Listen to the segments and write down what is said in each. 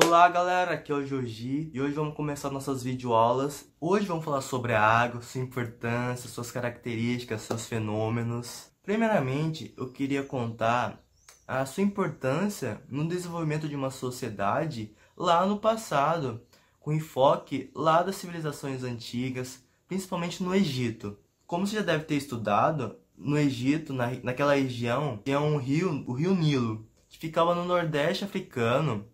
Olá galera, aqui é o Joji e hoje vamos começar nossas videoaulas. Hoje vamos falar sobre a água, sua importância, suas características, seus fenômenos. Primeiramente, eu queria contar a sua importância no desenvolvimento de uma sociedade lá no passado, com enfoque lá das civilizações antigas, principalmente no Egito. Como você já deve ter estudado, no Egito, naquela região, tinha um rio, o Rio Nilo, que ficava no Nordeste africano.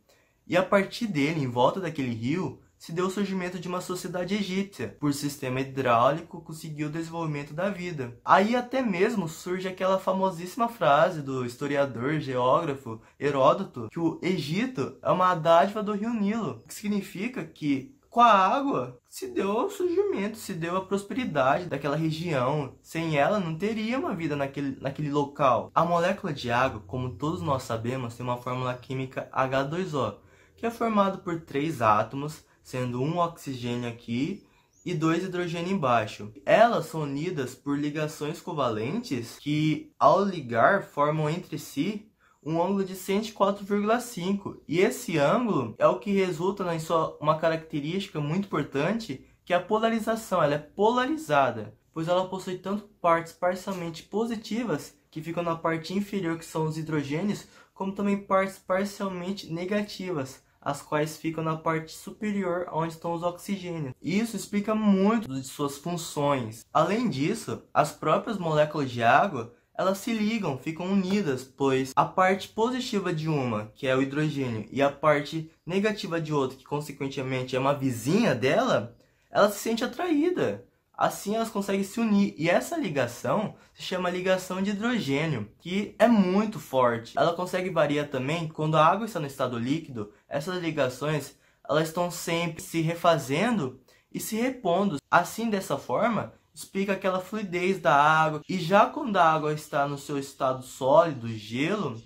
E a partir dele, em volta daquele rio, se deu o surgimento de uma sociedade egípcia. Por sistema hidráulico, conseguiu o desenvolvimento da vida. Aí até mesmo surge aquela famosíssima frase do historiador, geógrafo Heródoto, que o Egito é uma dádiva do rio Nilo. O que significa que com a água se deu o surgimento, se deu a prosperidade daquela região. Sem ela não teria uma vida naquele local. A molécula de água, como todos nós sabemos, tem uma fórmula química H2O. Que é formado por 3 átomos, sendo um oxigênio aqui e 2 hidrogênio embaixo. Elas são unidas por ligações covalentes que, ao ligar, formam entre si um ângulo de 104,5. E esse ângulo é o que resulta em uma característica muito importante, que é a polarização. Ela é polarizada, pois ela possui tanto partes parcialmente positivas, que ficam na parte inferior, que são os hidrogênios, como também partes parcialmente negativas, as quais ficam na parte superior, onde estão os oxigênios. Isso explica muito de suas funções. Além disso, as próprias moléculas de água, elas se ligam, ficam unidas, pois a parte positiva de uma, que é o hidrogênio, e a parte negativa de outra, que consequentemente é uma vizinha dela, ela se sente atraída. Assim elas conseguem se unir, e essa ligação se chama ligação de hidrogênio, que é muito forte. Ela consegue variar também quando a água está no estado líquido. Essas ligações elas estão sempre se refazendo e se repondo. Assim, dessa forma, explica aquela fluidez da água. E já quando a água está no seu estado sólido, gelo,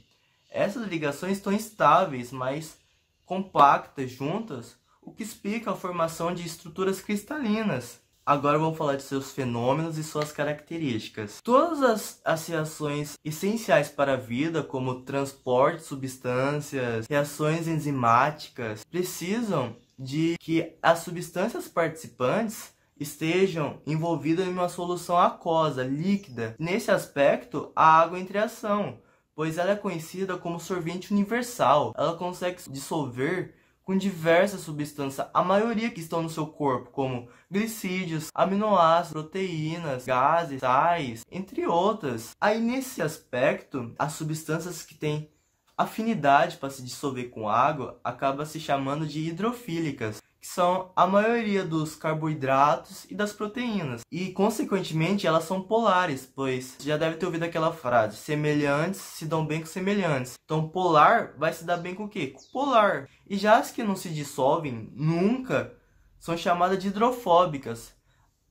essas ligações estão estáveis, mas compactas juntas, o que explica a formação de estruturas cristalinas. Agora vamos falar de seus fenômenos e suas características. Todas as reações essenciais para a vida, como transporte de substâncias, reações enzimáticas, precisam de que as substâncias participantes estejam envolvidas em uma solução aquosa, líquida. Nesse aspecto, a água entra em ação, pois ela é conhecida como solvente universal. Ela consegue dissolver com diversas substâncias, a maioria que estão no seu corpo, como glicídios, aminoácidos, proteínas, gases, sais, entre outras. Aí nesse aspecto, as substâncias que têm afinidade para se dissolver com água acabam se chamando de hidrofílicas, que são a maioria dos carboidratos e das proteínas. E, consequentemente, elas são polares, pois já deve ter ouvido aquela frase, semelhantes se dão bem com semelhantes. Então, polar vai se dar bem com o quê? Com polar. E já as que não se dissolvem nunca são chamadas de hidrofóbicas,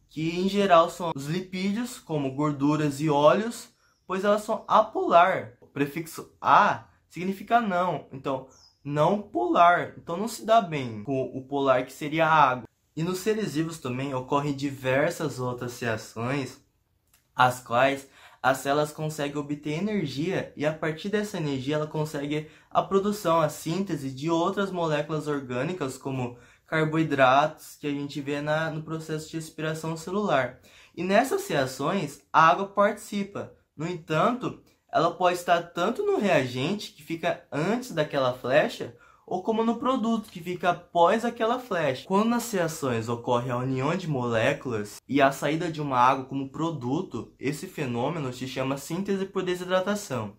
que em geral são os lipídios, como gorduras e óleos, pois elas são apolar. O prefixo a significa não. Então, não polar, então não se dá bem com o polar, que seria a água. E nos seres vivos também ocorrem diversas outras reações, as quais as células conseguem obter energia, e a partir dessa energia ela consegue a produção, a síntese de outras moléculas orgânicas, como carboidratos, que a gente vê no processo de respiração celular. E nessas reações a água participa. No entanto, ela pode estar tanto no reagente, que fica antes daquela flecha, ou como no produto, que fica após aquela flecha. Quando nas reações ocorre a união de moléculas e a saída de uma água como produto, esse fenômeno se chama síntese por desidratação.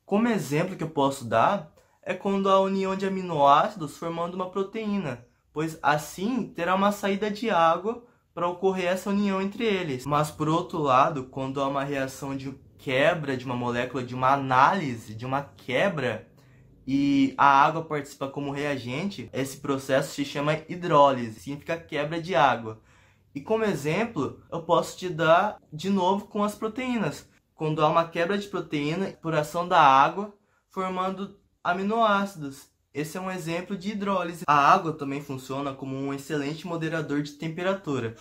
Como exemplo que eu posso dar, é quando há a união de aminoácidos formando uma proteína, pois assim terá uma saída de água para ocorrer essa união entre eles. Mas por outro lado, quando há uma reação de quebra de uma molécula, de uma análise, de uma quebra, e a água participa como reagente, esse processo se chama hidrólise, significa quebra de água. E como exemplo, eu posso te dar de novo com as proteínas. Quando há uma quebra de proteína por ação da água, formando aminoácidos. Esse é um exemplo de hidrólise. A água também funciona como um excelente moderador de temperatura,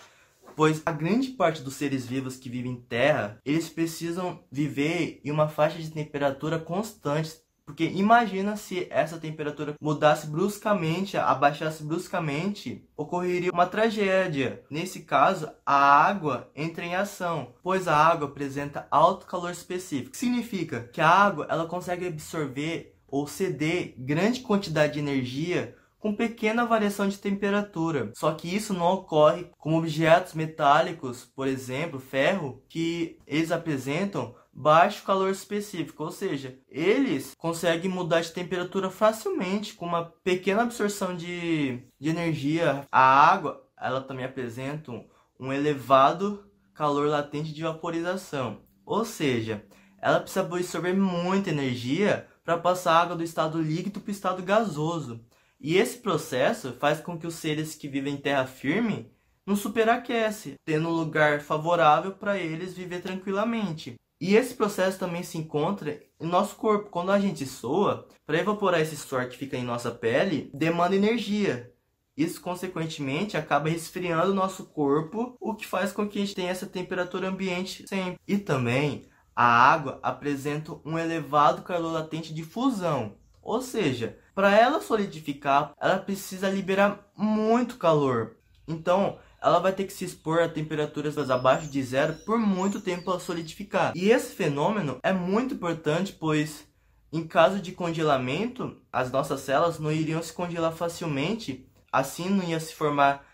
pois a grande parte dos seres vivos que vivem em terra, eles precisam viver em uma faixa de temperatura constante, Porque imagina se essa temperatura mudasse bruscamente, abaixasse bruscamente, ocorreria uma tragédia. Nesse caso, a água entra em ação, pois a água apresenta alto calor específico. Significa que a água ela consegue absorver ou ceder grande quantidade de energia com pequena variação de temperatura. Só que isso não ocorre com objetos metálicos, por exemplo, ferro, que eles apresentam baixo calor específico, ou seja, eles conseguem mudar de temperatura facilmente com uma pequena absorção de energia. A água, ela também apresenta um elevado calor latente de vaporização, ou seja, ela precisa absorver muita energia para passar a água do estado líquido para o estado gasoso. E esse processo faz com que os seres que vivem em terra firme não superaquecem, tendo um lugar favorável para eles viver tranquilamente. E esse processo também se encontra em nosso corpo. Quando a gente soa, para evaporar esse suor que fica em nossa pele, demanda energia. Isso, consequentemente, acaba resfriando o nosso corpo, o que faz com que a gente tenha essa temperatura ambiente sempre. E também, a água apresenta um elevado calor latente de fusão. Ou seja, para ela solidificar, ela precisa liberar muito calor. Então, ela vai ter que se expor a temperaturas abaixo de zero por muito tempo para solidificar. E esse fenômeno é muito importante, pois em caso de congelamento, as nossas células não iriam se congelar facilmente, assim não ia se formar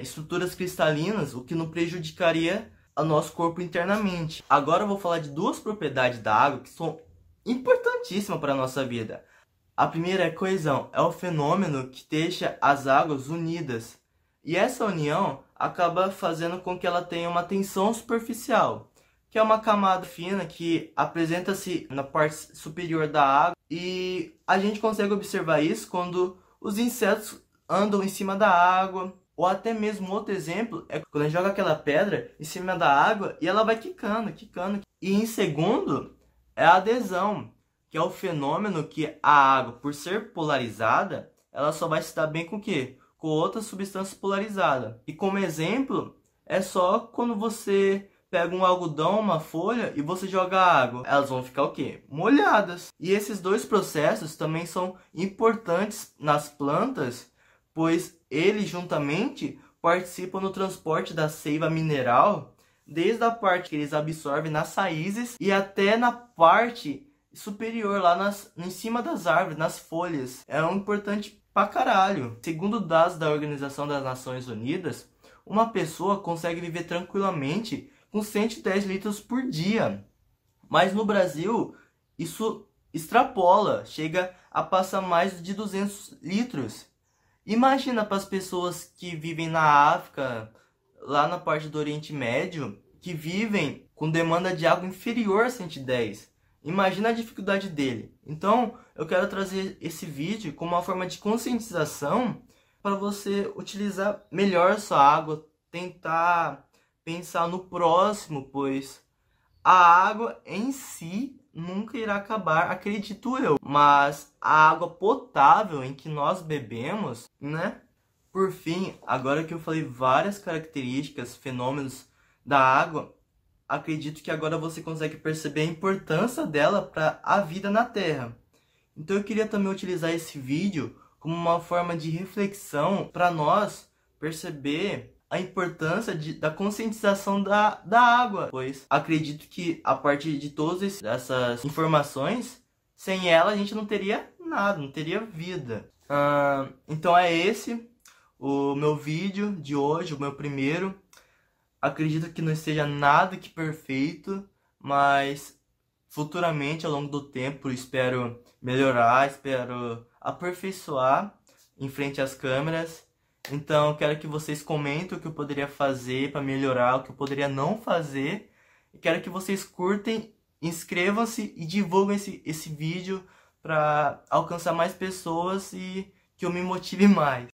estruturas cristalinas, o que não prejudicaria o nosso corpo internamente. Agora eu vou falar de duas propriedades da água que são importantíssimas para a nossa vida. A primeira é a coesão, é o fenômeno que deixa as águas unidas. E essa união acaba fazendo com que ela tenha uma tensão superficial, que é uma camada fina que apresenta-se na parte superior da água. E a gente consegue observar isso quando os insetos andam em cima da água. Ou até mesmo outro exemplo é quando a gente joga aquela pedra em cima da água e ela vai quicando, quicando. E em segundo é a adesão, que é o fenômeno que a água, por ser polarizada, ela só vai se dar bem com o quê? Com outras substâncias polarizadas. E como exemplo, é só quando você pega um algodão, uma folha e você joga água. Elas vão ficar o quê? Molhadas. E esses dois processos também são importantes nas plantas, pois eles juntamente participam no transporte da seiva mineral, desde a parte que eles absorvem nas raízes e até na parte superior, lá em cima das árvores, nas folhas. É importante pra caralho. Segundo dados da Organização das Nações Unidas, uma pessoa consegue viver tranquilamente com 110 litros por dia. Mas no Brasil, isso extrapola, chega a passar mais de 200 litros. Imagina para as pessoas que vivem na África, lá na parte do Oriente Médio, que vivem com demanda de água inferior a 110. Imagina a dificuldade dele. Então, eu quero trazer esse vídeo como uma forma de conscientização para você utilizar melhor sua água, tentar pensar no próximo, pois a água em si nunca irá acabar, acredito eu. Mas a água potável em que nós bebemos, né? Por fim, agora que eu falei várias características, fenômenos da água, acredito que agora você consegue perceber a importância dela para a vida na Terra. Então eu queria também utilizar esse vídeo como uma forma de reflexão para nós perceber a importância da conscientização da água, pois acredito que a partir de todas essas informações, sem ela a gente não teria nada, não teria vida. Então é esse o meu vídeo de hoje, o meu primeiro. Acredito que não esteja nada que perfeito, mas futuramente, ao longo do tempo, espero melhorar, espero aperfeiçoar em frente às câmeras. Então, quero que vocês comentem o que eu poderia fazer para melhorar, o que eu poderia não fazer. E quero que vocês curtem, inscrevam-se e divulguem esse vídeo para alcançar mais pessoas e que eu me motive mais.